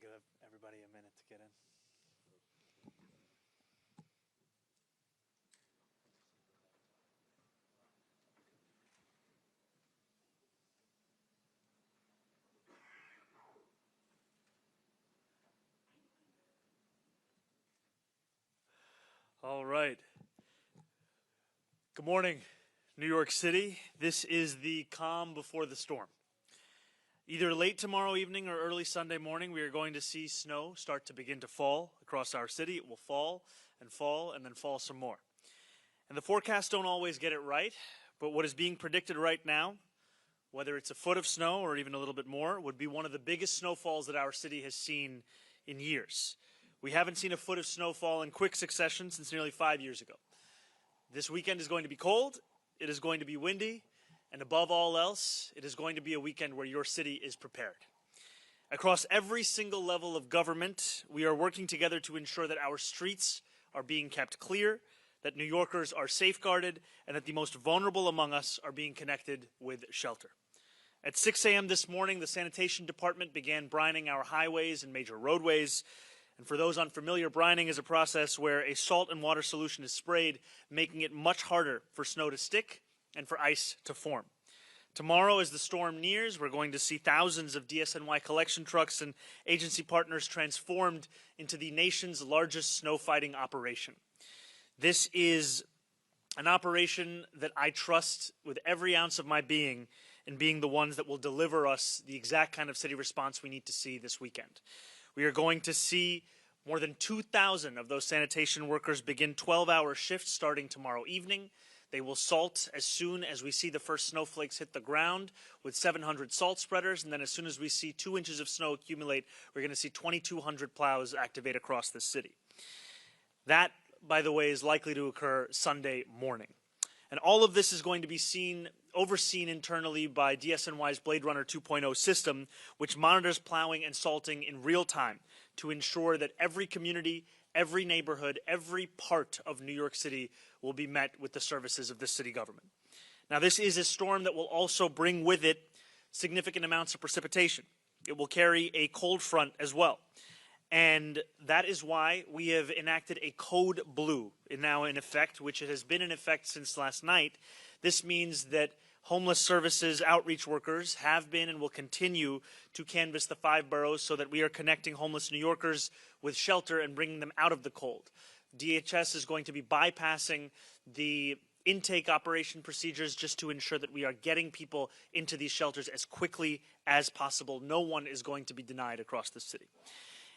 give everybody a minute to get in. All right. Good morning, New York City. This is the calm before the storm. Either late tomorrow evening or early Sunday morning, we are going to see snow start to begin to fall across our city. It will fall and then fall some more. And the forecasts don't always get it right, but what is being predicted right now, whether it's a foot of snow or even a little bit more, would be one of the biggest snowfalls that our city has seen in years. We haven't seen a foot of snowfall in quick succession since nearly 5 years ago. This weekend is going to be cold, it is going to be windy, and above all else, it is going to be a weekend where your city is prepared. Across every single level of government, we are working together to ensure that our streets are being kept clear, that New Yorkers are safeguarded, and that the most vulnerable among us are being connected with shelter. At 6 a.m. this morning, the sanitation department began brining our highways and major roadways. And for those unfamiliar, brining is a process where a salt and water solution is sprayed, making it much harder for snow to stick and for ice to form. Tomorrow, as the storm nears, we're going to see thousands of DSNY collection trucks and agency partners transformed into the nation's largest snow fighting operation. This is an operation that I trust with every ounce of my being in being the ones that will deliver us the exact kind of city response we need to see this weekend. We are going to see more than 2,000 of those sanitation workers begin 12-hour shifts starting tomorrow evening. They will salt as soon as we see the first snowflakes hit the ground with 700 salt spreaders, and then as soon as we see 2 inches of snow accumulate, we're going to see 2,200 plows activate across the city. That, by the way, is likely to occur Sunday morning. And all of this is going to be overseen internally by DSNY's Blade Runner 2.0 system, which monitors plowing and salting in real time to ensure that every community, every neighborhood, every part of New York City will be met with the services of this city government. Now, this is a storm that will also bring with it significant amounts of precipitation. It will carry a cold front as well. And that is why we have enacted a code blue now in effect, which has been in effect since last night. This means that homeless services outreach workers have been and will continue to canvass the 5 boroughs so that we are connecting homeless New Yorkers with shelter and bringing them out of the cold. DHS is going to be bypassing the intake operation procedures just to ensure that we are getting people into these shelters as quickly as possible. No one is going to be denied across the city.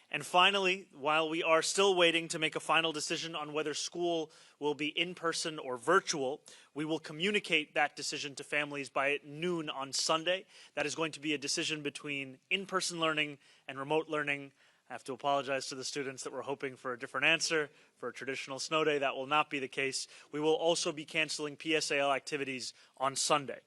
And finally, while we are still waiting to make a final decision on whether school will be in person or virtual, we will communicate that decision to families by noon on Sunday. That is going to be a decision between in-person learning and remote learning. I have to apologize to the students that were hoping for a different answer. For a traditional snow day, that will not be the case. We will also be canceling PSAL activities on Sunday.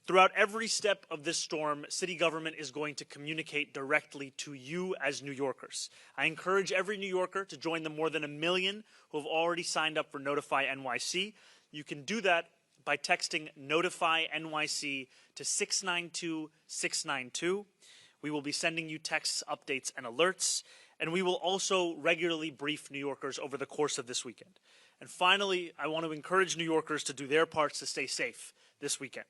Throughout every step of this storm, city government is going to communicate directly to you as New Yorkers. I encourage every New Yorker to join the more than 1 million who have already signed up for Notify NYC. You can do that by texting Notify NYC to 692-692. We will be sending you texts, updates, and alerts, and we will also regularly brief New Yorkers over the course of this weekend. And finally, I want to encourage New Yorkers to do their parts to stay safe this weekend.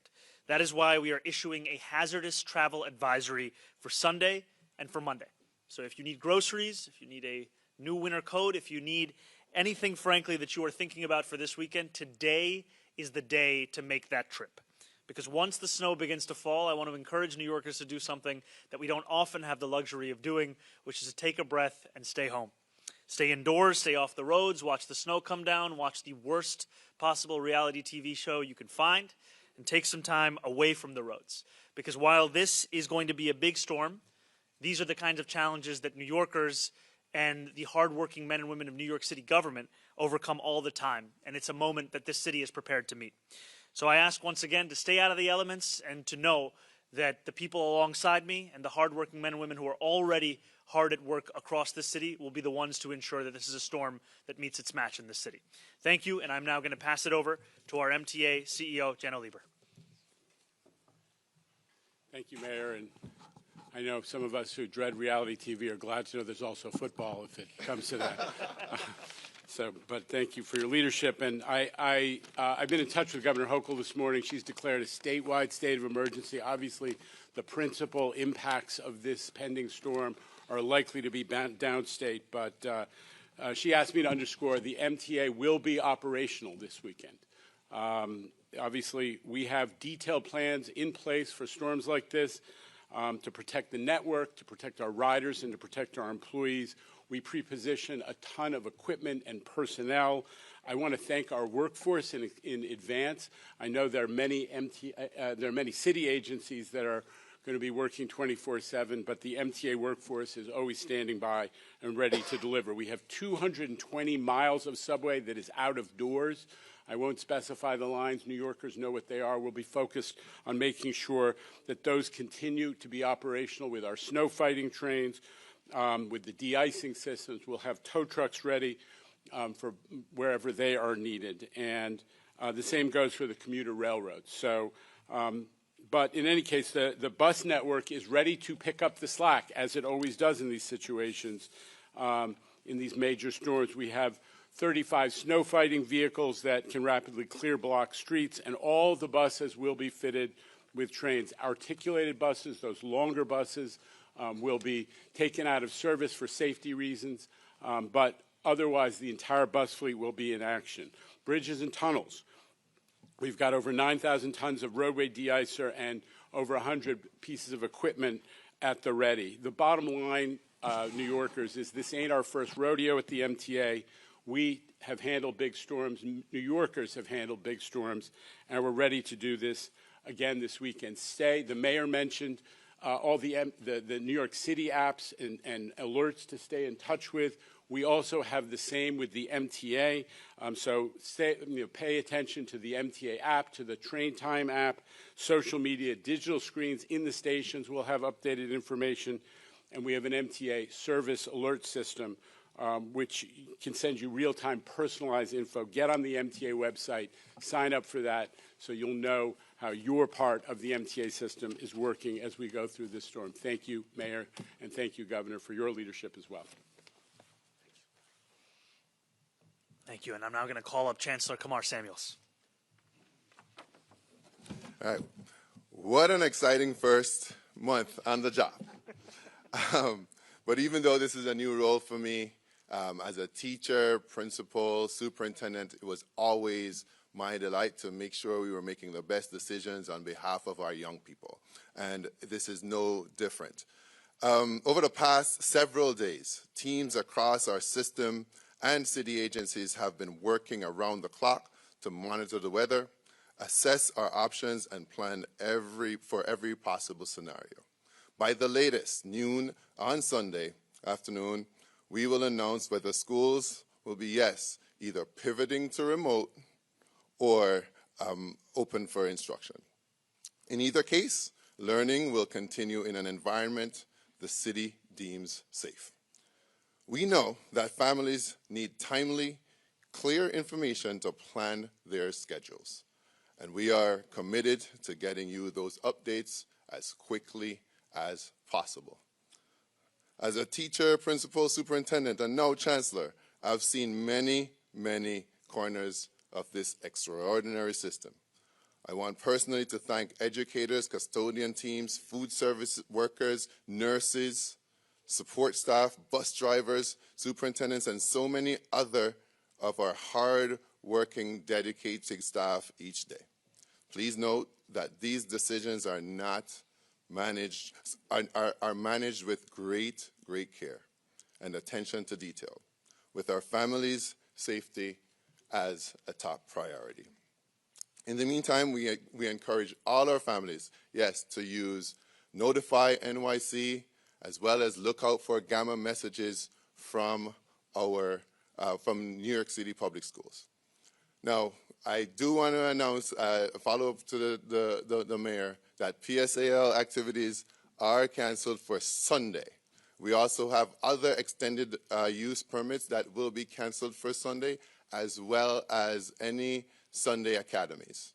That is why we are issuing a hazardous travel advisory for Sunday and for Monday. So if you need groceries, if you need a new winter coat, if you need anything, frankly, that you are thinking about for this weekend, today is the day to make that trip. Because once the snow begins to fall, I want to encourage New Yorkers to do something that we don't often have the luxury of doing, which is to take a breath and stay home. Stay indoors, stay off the roads, watch the snow come down, watch the worst possible reality TV show you can find, and take some time away from the roads. Because while this is going to be a big storm, these are the kinds of challenges that New Yorkers and the hardworking men and women of New York City government overcome all the time. And it's a moment that this city is prepared to meet. So I ask once again to stay out of the elements and to know that the people alongside me and the hardworking men and women who are already hard at work across the city will be the ones to ensure that this is a storm that meets its match in the city. Thank you, and I'm now going to pass it over to our MTA CEO, Jenna Lieber. Thank you, Mayor, and I know some of us who dread reality TV are glad to know there's also football if it comes to that. But thank you for your leadership. And I've been in touch with Governor Hochul this morning. She's declared a statewide state of emergency. Obviously, the principal impacts of this pending storm are likely to be downstate, but she asked me to underscore the MTA will be operational this weekend. Obviously, we have detailed plans in place for storms like this to protect the network, to protect our riders, and to protect our employees. We pre-position a ton of equipment and personnel. I want to thank our workforce in advance. I know there are many city agencies that are going to be working 24/7, but the MTA workforce is always standing by and ready to deliver. We have 220 miles of subway that is out of doors. I won't specify the lines. New Yorkers know what they are. We'll be focused on making sure that those continue to be operational with our snow fighting trains, with the de-icing systems. We'll have tow trucks ready for wherever they are needed. And the same goes for the commuter railroads. So, but in any case, the bus network is ready to pick up the slack, as it always does in these situations. In these major storms, we have 35 snow fighting vehicles that can rapidly clear block streets, and all the buses will be fitted with trains. Articulated buses, those longer buses, will be taken out of service for safety reasons, but otherwise the entire bus fleet will be in action. Bridges and tunnels. We've got over 9,000 tons of roadway de-icer and over 100 pieces of equipment at the ready. The bottom line, New Yorkers, is this ain't our first rodeo at the MTA. We have handled big storms. New Yorkers have handled big storms, and we're ready to do this again this weekend. The mayor mentioned all the New York City apps and alerts to stay in touch with. We also have the same with the MTA. So pay attention to the MTA app, to the Train Time app, social media, digital screens in the stations. We'll have updated information. And we have an MTA service alert system, which can send you real-time personalized info. Get on the MTA website, sign up for that, so you'll know how your part of the MTA system is working as we go through this storm. Thank you, Mayor, and thank you, Governor, for your leadership as well. Thank you, and I'm now going to call up Chancellor Kamar Samuels. All right. What an exciting first month on the job. But even though this is a new role for me, as a teacher, principal, superintendent, it was always my delight to make sure we were making the best decisions on behalf of our young people. And this is no different. Over the past several days, teams across our system and city agencies have been working around the clock to monitor the weather, assess our options, and plan for every possible scenario. By the latest, noon on Sunday afternoon, we will announce whether schools will be, yes, either pivoting to remote or open for instruction. In either case, learning will continue in an environment the city deems safe. We know that families need timely, clear information to plan their schedules, and we are committed to getting you those updates as quickly as possible. As a teacher, principal, superintendent, and now chancellor, I've seen many, many corners of this extraordinary system. I want personally to thank educators, custodian teams, food service workers, nurses, support staff, bus drivers, superintendents, and so many other of our hard-working, dedicated staff each day. Please note that these decisions are managed with great care and attention to detail, with our families' safety as a top priority. In the meantime, we encourage all our families, yes, to use Notify NYC, as well as look out for gamma messages from New York City Public Schools. Now, I do want to announce a follow-up to the mayor that PSAL activities are canceled for Sunday. We also have other extended use permits that will be canceled for Sunday, as well as any Sunday academies.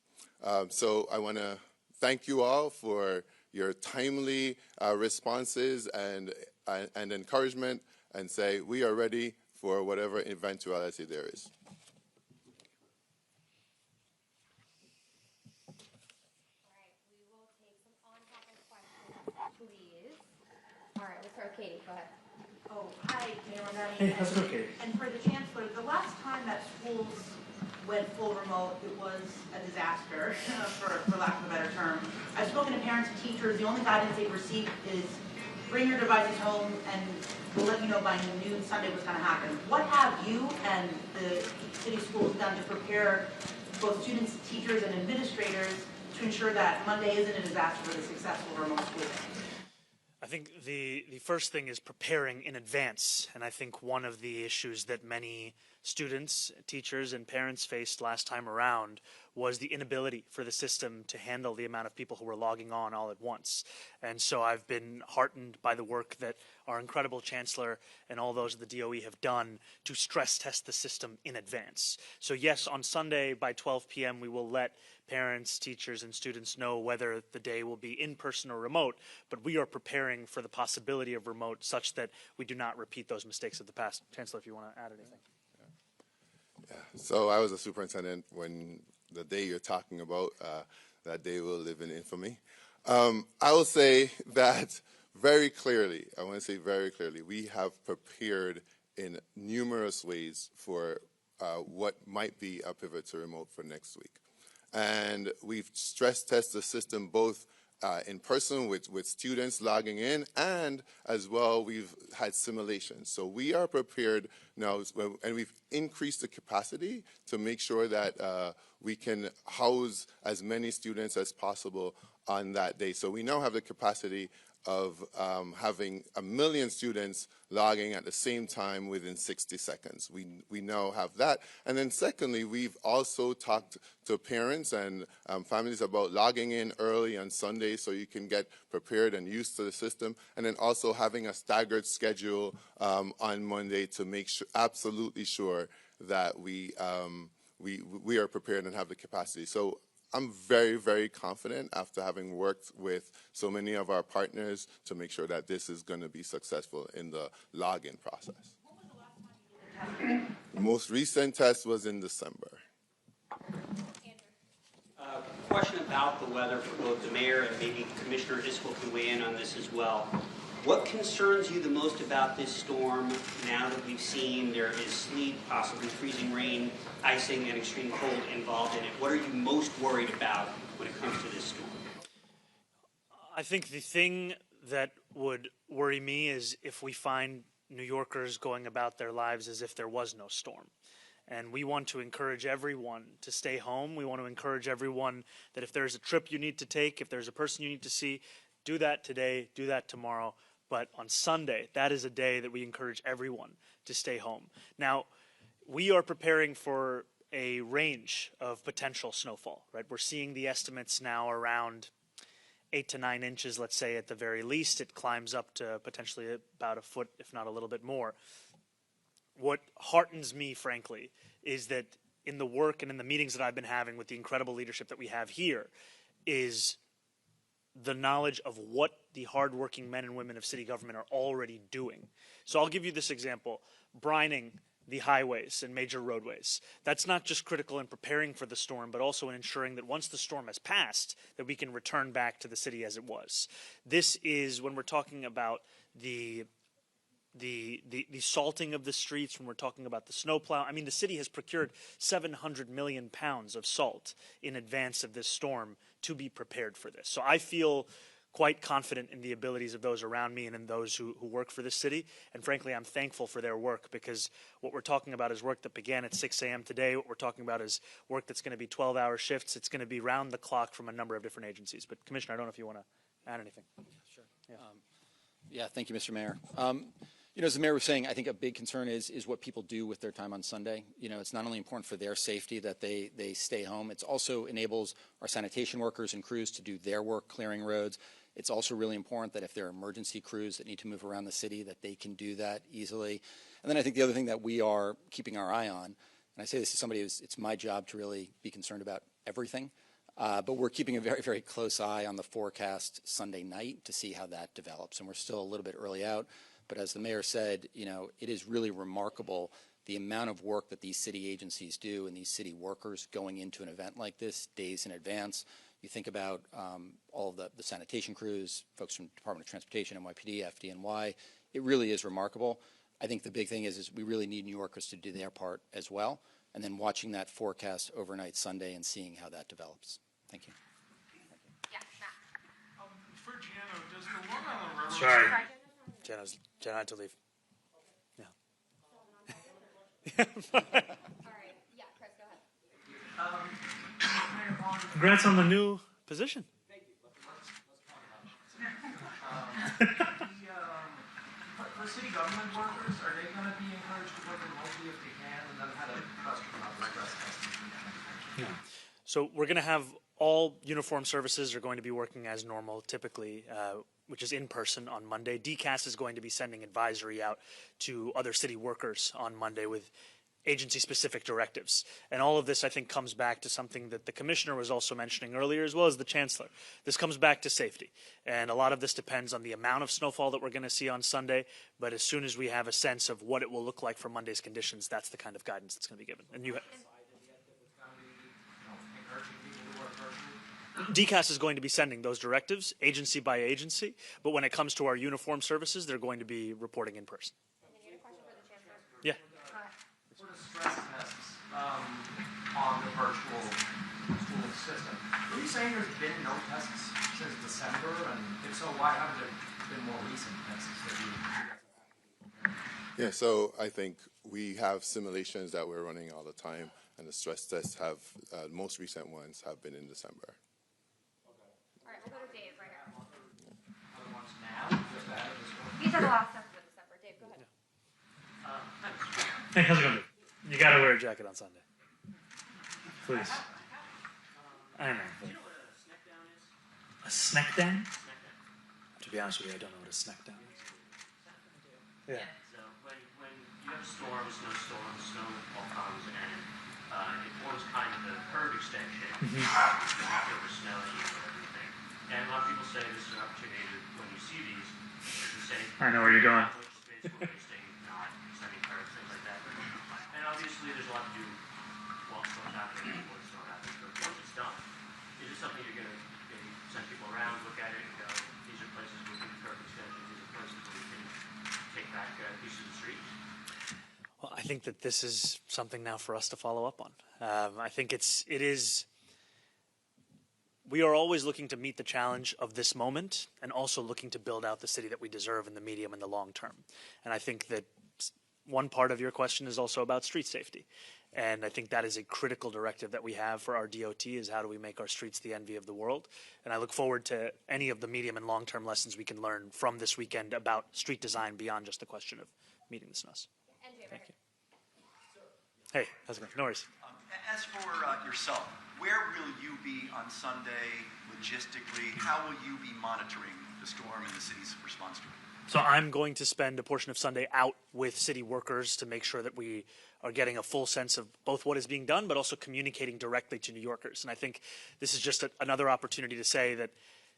So I want to thank you all for your timely responses and encouragement, and say we are ready for whatever eventuality there is. All right, we'll start with Katie. Go ahead. Oh, hi, Mayor Mamdani. Hey, how's it going, Katie? And for the Chancellor, the last time that schools went full remote, it was a disaster, for lack of a better term. I've spoken to parents and teachers. The only guidance they've received is bring your devices home and we'll let you know by noon Sunday what's going to happen. What have you and the city schools done to prepare both students, teachers, and administrators to ensure that Monday isn't a disaster with a successful remote school day? I think the first thing is preparing in advance, and I think one of the issues that many students, teachers, and parents faced last time around was the inability for the system to handle the amount of people who were logging on all at once. And so I've been heartened by the work that our incredible Chancellor and all those of the DOE have done to stress test the system in advance. So yes, on Sunday by 12 p.m. we will let parents, teachers, and students know whether the day will be in person or remote, but we are preparing for the possibility of remote such that we do not repeat those mistakes of the past. Chancellor, if you want to add anything. Yeah. So I was a superintendent when the day you're talking about, that day will live in infamy. I will say that very clearly, I want to say very clearly, we have prepared in numerous ways for what might be a pivot to remote for next week. And we've stress tested the system both in person with students logging in, and as well we've had simulations. So we are prepared now, and we've increased the capacity to make sure that we can house as many students as possible on that day. So we now have the capacity of having 1 million students logging at the same time within 60 seconds. We now have that. And then secondly, we've also talked to parents and families about logging in early on Sunday so you can get prepared and used to the system, and then also having a staggered schedule on Monday to make sure, absolutely sure that we are prepared and have the capacity. So I'm very, very confident after having worked with so many of our partners to make sure that this is going to be successful in the login process. When was the last time you did a test? The most recent test was in December. Question about the weather for both the mayor and maybe Commissioner Isbell can weigh in on this as well. What concerns you the most about this storm now that we've seen there is sleet, possibly freezing rain, icing, and extreme cold involved in it? What are you most worried about when it comes to this storm? I think the thing that would worry me is if we find New Yorkers going about their lives as if there was no storm. And we want to encourage everyone to stay home. We want to encourage everyone that if there's a trip you need to take, if there's a person you need to see, do that today, do that tomorrow. But on Sunday, that is a day that we encourage everyone to stay home. Now, we are preparing for a range of potential snowfall, right? We're seeing the estimates now around 8 to 9 inches, let's say at the very least. It climbs up to potentially about a foot, if not a little bit more. What heartens me, frankly, is that in the work and in the meetings that I've been having with the incredible leadership that we have here is the knowledge of what the hardworking men and women of city government are already doing. So I'll give you this example. Brining the highways and major roadways. That's not just critical in preparing for the storm, but also in ensuring that once the storm has passed, that we can return back to the city as it was. This is when we're talking about the salting of the streets, when we're talking about the snowplow. I mean, the city has procured 700 million pounds of salt in advance of this storm to be prepared for this. So I feel quite confident in the abilities of those around me and in those who work for this city. And frankly, I'm thankful for their work, because what we're talking about is work that began at 6 a.m. today. What we're talking about is work that's going to be 12-hour shifts. It's going to be round the clock from a number of different agencies. But Commissioner, I don't know if you want to add anything. Sure. Yeah, thank you, Mr. Mayor. You know, as the mayor was saying, I think a big concern is what people do with their time on Sunday. You know, it's not only important for their safety that they stay home. It also enables our sanitation workers and crews to do their work clearing roads. It's also really important that if there are emergency crews that need to move around the city, that they can do that easily. And then I think the other thing that we are keeping our eye on, and I say this to somebody who's, it's my job to really be concerned about everything. But we're keeping a very, very close eye on the forecast Sunday night to see how that develops. And we're still a little bit early out. But as the mayor said, you know, it is really remarkable the amount of work that these city agencies do and these city workers going into an event like this days in advance. You think about all of the sanitation crews, folks from Department of Transportation, NYPD, FDNY. It really is remarkable. I think the big thing is we really need New Yorkers to do their part as well, and then watching that forecast overnight Sunday and seeing how that develops. Thank you. Yeah, Matt. For Jano, does the one on the railroad? Sorry. Sorry. Jenna had to leave. Yeah. All right. Yeah, Chris, go ahead. Mayor Bond, Congrats on the new position. for city government workers, are they going to be encouraged to work remotely if they can? And then I had a question about the stress testing. So we're going to have all uniform services are going to be working as normal, typically, which is in person on Monday. DCAS is going to be sending advisory out to other city workers on Monday with agency-specific directives. And all of this, I think, comes back to something that the commissioner was also mentioning earlier, as well as the chancellor. This comes back to safety. And a lot of this depends on the amount of snowfall that we're going to see on Sunday. But as soon as we have a sense of what it will look like for Monday's conditions, that's the kind of guidance that's going to be given. And DCAS is going to be sending those directives agency by agency, but when it comes to our uniform services, they're going to be reporting in person. And then you had a question for the chancellor? Yeah. For the stress tests on the virtual school system, are you saying there's been no tests since December? And if so, why haven't there been more recent tests that you? Yeah, so I think we have simulations that we're running all the time, and the stress tests have, most recent ones have been in December. All right, we'll go to Dave right here. Other ones now, just ahead of this one? These are the last ones for December. Dave, go ahead. Hey, how's it going? You got to wear a jacket on Sunday. Please. I know. Do you know what a snack down is? A snack down? Snack down. To be honest with you, I don't know what a snack down is. Yeah. So when you have a storm, a snowstorm, snow all comes and it forms kind of a curve extension over snow and everything. And a lot of people say this is an opportunity to, when you see these, to say, I know where you're going. how much space we're wasting, not extending curves, things like that. And obviously there's a lot to do while storm's happening and before the storm happens. But once it's done, is it something you're going to maybe send people around, look at it, and go, these are places we can curve extensions, these are places where we can take back pieces of the street? Well, I think that this is something now for us to follow up on. I think it is. We are always looking to meet the challenge of this moment and also looking to build out the city that we deserve in the medium and the long term. And I think that one part of your question is also about street safety. And I think that is a critical directive that we have for our DOT is how do we make our streets the envy of the world. And I look forward to any of the medium and long-term lessons we can learn from this weekend about street design beyond just the question of meeting the snows. And Jay, Thank you. Hey, how's it going? No worries. As for yourself, where will you be on Sunday logistically? How will you be monitoring the storm and the city's response to it? So I'm going to spend a portion of Sunday out with city workers to make sure that we are getting a full sense of both what is being done, but also communicating directly to New Yorkers. And I think this is just another opportunity to say that,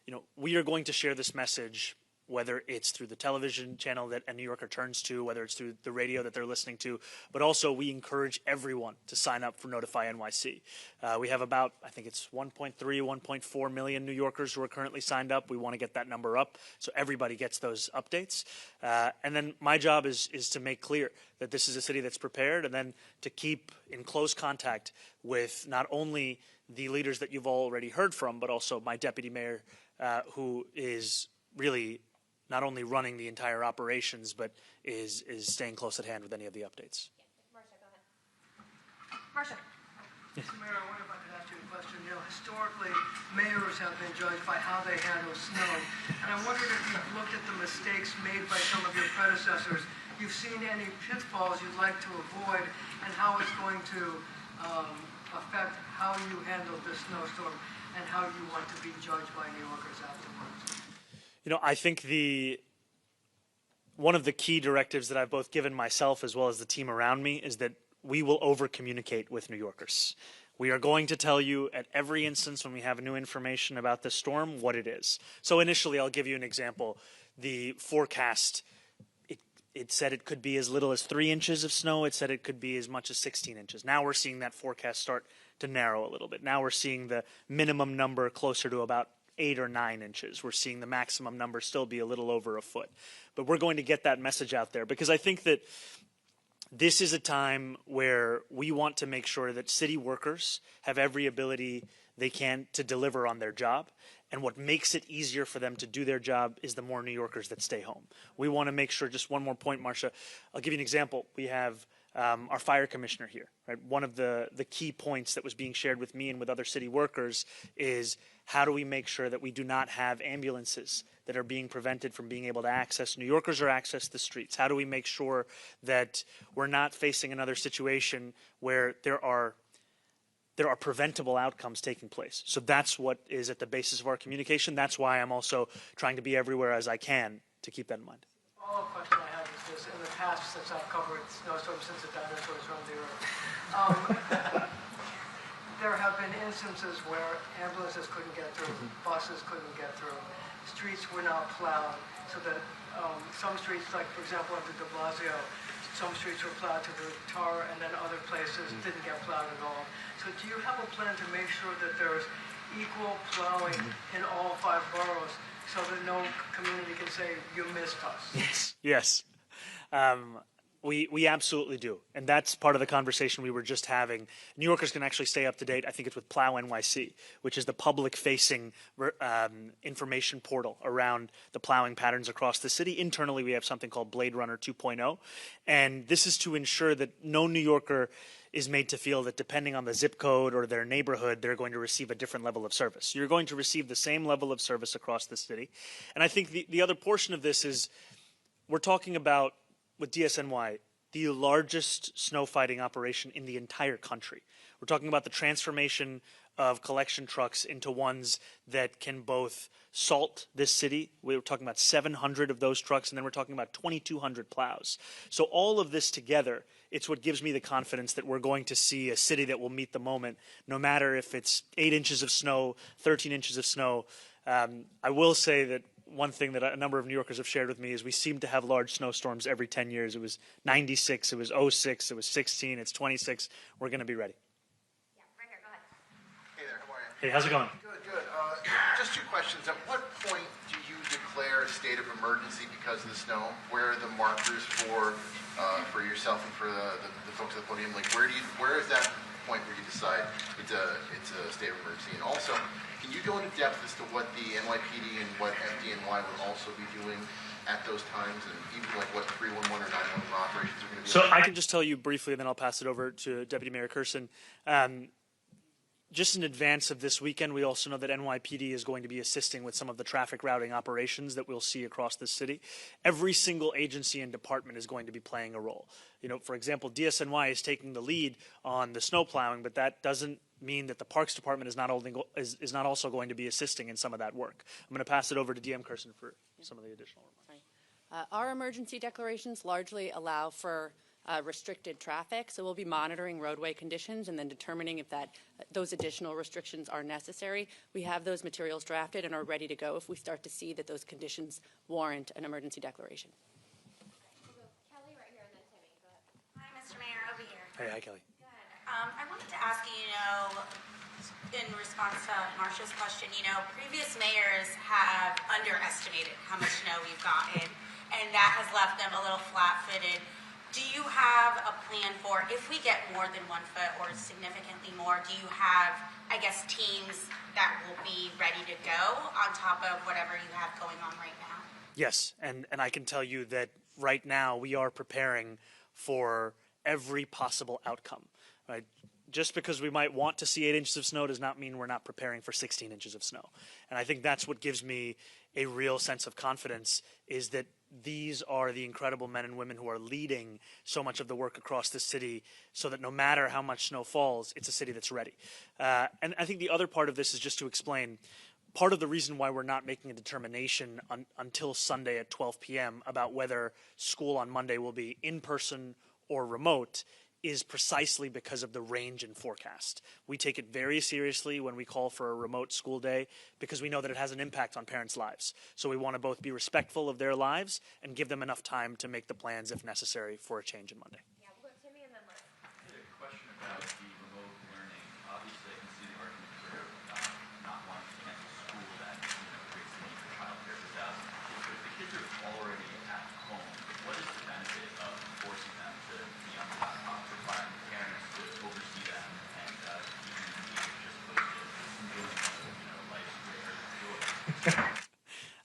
you know, we are going to share this message, whether it's through the television channel that a New Yorker turns to, whether it's through the radio that they're listening to, but also we encourage everyone to sign up for Notify NYC. We have about, I think it's 1.3, 1.4 million New Yorkers who are currently signed up. We want to get that number up so everybody gets those updates. And then my job is to make clear that this is a city that's prepared and then to keep in close contact with not only the leaders that you've already heard from, but also my deputy mayor who is really not only running the entire operations, but is staying close at hand with any of the updates. Marcia, go ahead. Marcia. Mr. Mayor, I wonder if I could ask you a question. You know, historically, mayors have been judged by how they handle snow. And I wondered if you've looked at the mistakes made by some of your predecessors. You've seen any pitfalls you'd like to avoid and how it's going to affect how you handle this snowstorm and how you want to be judged by New Yorkers afterwards. You know, I think one of the key directives that I've both given myself as well as the team around me is that we will over-communicate with New Yorkers. We are going to tell you at every instance when we have new information about the storm what it is. So initially, I'll give you an example. The forecast, it said it could be as little as 3 inches of snow. It said it could be as much as 16 inches. Now we're seeing that forecast start to narrow a little bit. Now we're seeing the minimum number closer to about 8 or 9 inches. We're seeing the maximum number still be a little over a foot. But we're going to get that message out there because I think that this is a time where we want to make sure that city workers have every ability they can to deliver on their job. And what makes it easier for them to do their job is the more New Yorkers that stay home. We want to make sure, just one more point, Marcia, I'll give you an example. We have our fire commissioner here, right? One of the key points that was being shared with me and with other city workers is how do we make sure that we do not have ambulances that are being prevented from being able to access New Yorkers or access the streets? How do we make sure that we're not facing another situation where there are preventable outcomes taking place? So that's what is at the basis of our communication. That's why I'm also trying to be everywhere as I can to keep that in mind. The follow-up question I have is this: in the past, since I've covered Snowstorm since the dinosaurs roamed the earth, there have been instances where ambulances couldn't get through, buses couldn't get through, streets were not plowed, so that some streets, like for example under de Blasio, some streets were plowed to the tar, and then other places didn't get plowed at all. So do you have a plan to make sure that there's equal plowing in all 5 boroughs so that no community can say, you missed us? Yes. We absolutely do. And that's part of the conversation we were just having. New Yorkers can actually stay up to date. I think it's with Plow NYC, which is the public-facing information portal around the plowing patterns across the city. Internally, we have something called Blade Runner 2.0. And this is to ensure that no New Yorker is made to feel that depending on the zip code or their neighborhood, they're going to receive a different level of service. You're going to receive the same level of service across the city. And I think the other portion of this is we're talking about, with DSNY, the largest snow fighting operation in the entire country. We're talking about the transformation of collection trucks into ones that can both salt this city. We were talking about 700 of those trucks, and then we're talking about 2,200 plows. So all of this together, it's what gives me the confidence that we're going to see a city that will meet the moment, no matter if it's 8 inches of snow, 13 inches of snow. I will say that one thing that a number of New Yorkers have shared with me is we seem to have large snowstorms every 10 years. It was 96, it was 06, it was 16, it's 26. We're going to be ready. Yeah, right here, go ahead. Hey there, how are you? Hey, how's it going? Good, good. Just 2 questions. At what point do you declare a state of emergency because of the snow? Where are the markers for yourself and for the folks at the podium? Like, where is that point where you decide it's a state of emergency? And also, can you go into depth as to what the NYPD and what FDNY would also be doing at those times, and even like what 311 or 911 operations are going to be? So I can just tell you briefly, and then I'll pass it over to Deputy Mayor Kersen. Just in advance of this weekend, we also know that NYPD is going to be assisting with some of the traffic routing operations that we'll see across the city. Every single agency and department is going to be playing a role. You know, for example, DSNY is taking the lead on the snow plowing, but that doesn't mean that the Parks Department is not also going to be assisting in some of that work. I'm going to pass it over to DM Kersen for some of the additional remarks. Our emergency declarations largely allow for restricted traffic, so we'll be monitoring roadway conditions and then determining if those additional restrictions are necessary. We have those materials drafted and are ready to go if we start to see that those conditions warrant an emergency declaration. Kelly right here and then Timmy, go ahead. Hi, Mr. Mayor, over here. Hey, hi, Kelly. Good. I wanted to ask you, in response to Marcia's question, previous mayors have underestimated how much snow we've gotten, and that has left them a little flat-footed. Do you have a plan for, if we get more than 1 foot or significantly more, do you have, I guess, teams that will be ready to go on top of whatever you have going on right now? Yes, and I can tell you that right now we are preparing for every possible outcome. Right? Just because we might want to see 8 inches of snow does not mean we're not preparing for 16 inches of snow. And I think that's what gives me a real sense of confidence, is that these are the incredible men and women who are leading so much of the work across the city, so that no matter how much snow falls, it's a city that's ready. And I think the other part of this is just to explain, part of the reason why we're not making a determination until Sunday at 12 p.m. about whether school on Monday will be in person or remote is precisely because of the range in forecast. We take it very seriously when we call for a remote school day because we know that it has an impact on parents' lives. So we want to both be respectful of their lives and give them enough time to make the plans if necessary for a change in Monday. Yeah, we'll go Timmy and then Liz. I had a question about the remote learning. Obviously, I can see the argument for not wanting to cancel school that creates the need for childcare for thousands of kids. But if the kids are already at home, what is the benefit of forcing them to be on the laptop, requiring parents to oversee them, and keeping them engaged as opposed to enjoying life's rare joys?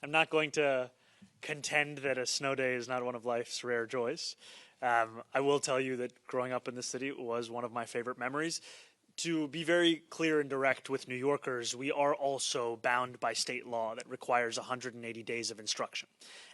I'm not going to contend that a snow day is not one of life's rare joys. I will tell you that growing up in the city was one of my favorite memories. To be very clear and direct with New Yorkers, we are also bound by state law that requires 180 days of instruction.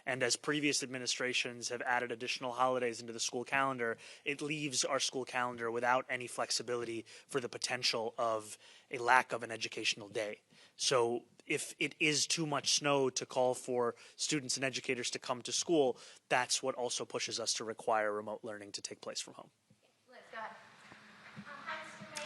And as previous administrations have added additional holidays into the school calendar, it leaves our school calendar without any flexibility for the potential of a lack of an educational day. So if it is too much snow to call for students and educators to come to school, that's what also pushes us to require remote learning to take place from home. Liz, go ahead.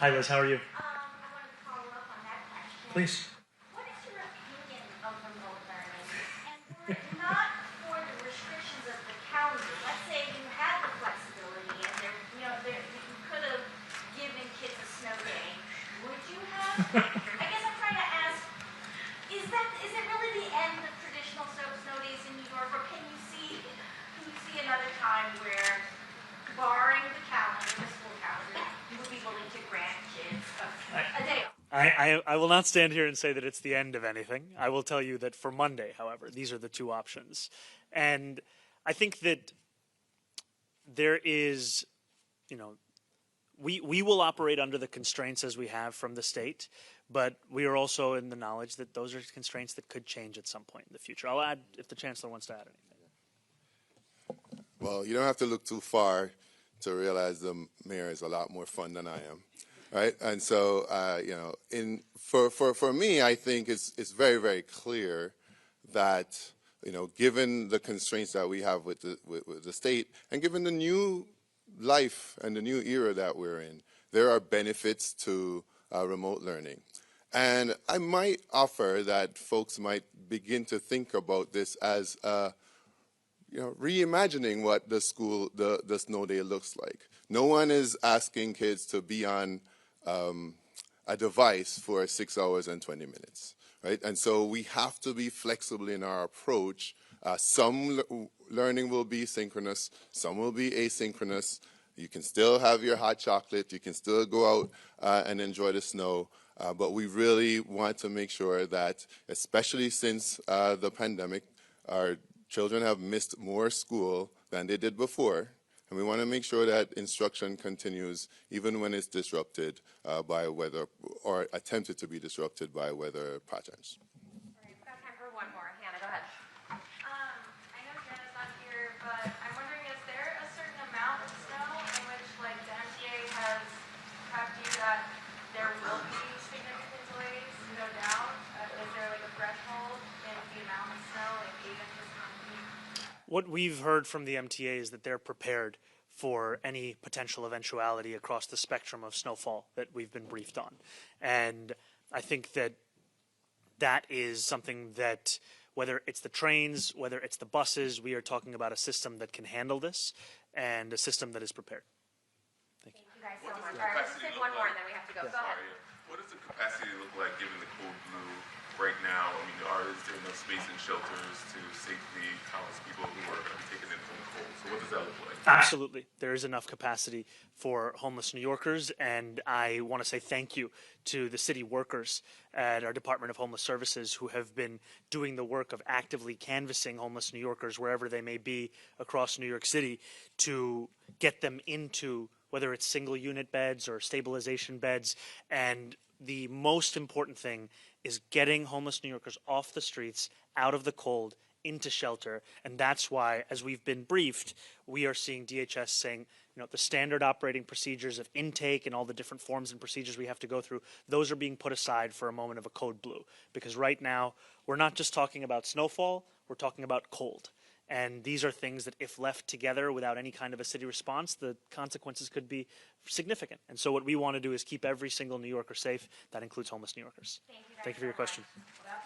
Hi, Liz. How are you? I wanted to follow up on that question. Please. What is your opinion of remote learning? And were it not for the restrictions of the calendar, let's say you had the flexibility and you could have given kids a snow day, would you have? I guess I'm trying to ask, is it really the end of traditional snow days in New York, or can you see another time where, barring the calendar, the school calendar, you would be willing to grant kids a day off? I will not stand here and say that it's the end of anything. I will tell you that for Monday, however, these are the two options. And I think that there is, we will operate under the constraints as we have from the state, but we are also in the knowledge that those are constraints that could change at some point in the future. I'll add if the Chancellor wants to add anything. Well, you don't have to look too far to realize the mayor is a lot more fun than I am, right? And so, for me, I think it's very, very clear that, given the constraints that we have with the state, and given the new life and the new era that we're in, there are benefits to remote learning. And I might offer that folks might begin to think about this as reimagining what the snow day looks like. No one is asking kids to be on a device for 6 hours and 20 minutes, right? And so we have to be flexible in our approach. Some learning will be synchronous, some will be asynchronous. You can still have your hot chocolate, you can still go out and enjoy the snow, but we really want to make sure that, especially since the pandemic, our children have missed more school than they did before, and we want to make sure that instruction continues even when it's disrupted by weather, or attempted to be disrupted by weather patterns. All right, we've got time for one more. Hannah, go ahead. I know Jenna's not here, but I'm wondering, is there a certain amount of snow in which, the MTA has prepped you that there will be significant delays, no doubt? Is there, a threshold in the amount of snow, 8 inches? What we've heard from the MTA is that they're prepared for any potential eventuality across the spectrum of snowfall that we've been briefed on. And I think that that is something that, whether it's the trains, whether it's the buses, we are talking about a system that can handle this and a system that is prepared. Thank you. Thank you guys so much. All right, let's take one more and then we have to go. Go ahead. What does the capacity look like given the cold blue right now? Is there enough space in shelters to safely house people who are going to be taken in from the cold? So what does that look like? Absolutely. There is enough capacity for homeless New Yorkers, and I want to say thank you to the city workers at our Department of Homeless Services who have been doing the work of actively canvassing homeless New Yorkers wherever they may be across New York City to get them into, whether it's single unit beds or stabilization beds. And the most important thing is getting homeless New Yorkers off the streets, out of the cold, into shelter. And that's why, as we've been briefed, we are seeing DHS saying, the standard operating procedures of intake and all the different forms and procedures we have to go through, those are being put aside for a moment of a code blue. Because right now, we're not just talking about snowfall, we're talking about cold. And these are things that, if left together without any kind of a city response, the consequences could be significant. And so what we want to do is keep every single New Yorker safe. That includes homeless New Yorkers. Thank you for your question. Well,